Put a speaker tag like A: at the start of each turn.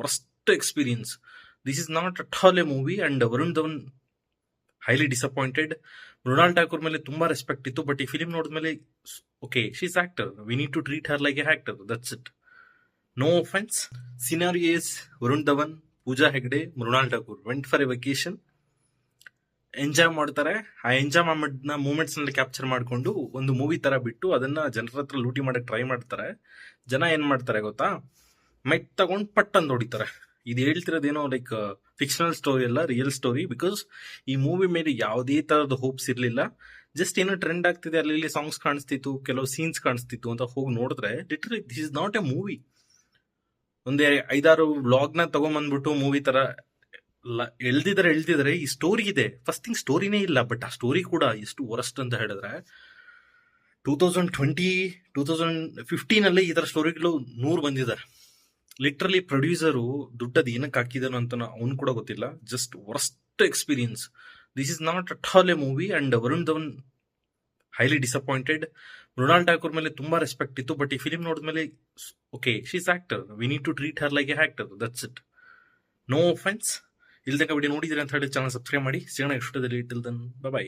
A: worst experience. This is not at all a movie, and Varun Dhawan highly disappointed. Mrinal Thakur ಮೇಲೆ ತುಂಬಾ respect ಇತ್ತು, but ಈ film ನೋಡಿದ್ಮೇಲೆ okay she's actor, we need to treat her like a actor, that's it. No offence. Scenario is Varun Dhawan, Pooja Hegde, Mrunal Thakur went for a vacation. Enjoy ಮಾಡ್ತಾರೆ. ಆ enjoy moments ನಲ್ಲಿ capture ಮಾಡ್ಕೊಂಡು ಒಂದು ಮೂವಿ ತರ ಬಿಟ್ಟು ಅದನ್ನ ಜನರ ಹತ್ರ ಲೂಟಿ ಮಾಡಕ್ ಟ್ರೈ ಮಾಡ್ತಾರೆ. ಜನ ಏನ್ ಮಾಡ್ತಾರೆ ಗೊತ್ತಾ, ಮೈಕ್ ತಗೊಂಡ್ ಪಟ್ ಅಂತ ಹೊಡಿತಾರೆ. ಇದು ಹೇಳ್ತಿರೋದೇನೋ ಲೈಕ್ ಫಿಕ್ಷನಲ್ ಸ್ಟೋರಿ ಅಲ್ಲ, ರಿಯಲ್ ಸ್ಟೋರಿ. ಬಿಕಾಸ್ ಈ ಮೂವಿ ಮೇಲೆ ಯಾವುದೇ ತರದ ಹೋಪ್ಸ್ ಇರ್ಲಿಲ್ಲ. ಜಸ್ಟ್ ಏನೋ ಟ್ರೆಂಡ್ ಆಗ್ತಿದೆ, ಅಲ್ಲಿ ಇಲ್ಲಿ ಸಾಂಗ್ಸ್ ಕಾಣಿಸ್ತಿತ್ತು, ಕೆಲವು ಸೀನ್ಸ್ ಕಾಣಿಸ್ತಿತ್ತು ಅಂತ ಹೋಗಿ ನೋಡಿದ್ರೆ literally this is not A movie. ಒಂದೇ 5-6 ವ್ಲಾಗ್ ನ ತಗೊಂಡ್ಬಂದ್ಬಿಟ್ಟು ಮೂವಿ ತರ ಎಳ್ದಿದ್ದಾರೆ. ಈ ಸ್ಟೋರಿ ಇದೆ, ಫಸ್ಟ್ ಥಿಂಗ್ ಸ್ಟೋರಿನೇ ಇಲ್ಲ. ಬಟ್ ಆ ಸ್ಟೋರಿ ಕೂಡ ಎಷ್ಟು ವರಸ್ಟ್ ಅಂತ ಹೇಳಿದ್ರೆ 2015 ಈ ತರ ಸ್ಟೋರಿಗಳು 100 ಬಂದಿದ್ದಾರೆ. ಲಿಟ್ರಲಿ ಪ್ರೊಡ್ಯೂಸರು ದುಡ್ಡದು ಏನಕ್ಕೆ ಹಾಕಿದಾನು ಅಂತ ಅವ್ನು ಕೂಡ ಗೊತ್ತಿಲ್ಲ. Just worst experience. This is not at all a movie, and Varun Dhawan highly disappointed. Mrunal Thakur ಮೇಲೆ ತುಂಬಾ ರೆಸ್ಪೆಕ್ಟ್ ಇತ್ತು, ಬಟ್ ಈ ಫಿಲಿಂ ನೋಡಿದ್ಮೇಲೆ okay she's actor, we need to treat her like a actor, that's it. No offence. ಇಲ್ದಂಗ video ನೋಡಿದ್ರೆ ಅಂತ ಹೇಳಿ channel subscribe ಮಾಡಿ. ಸಿಗೋಣ ನೆಕ್ಸ್ಟ್ ವಿಡಿಯೋದಲ್ಲಿ. Till then by.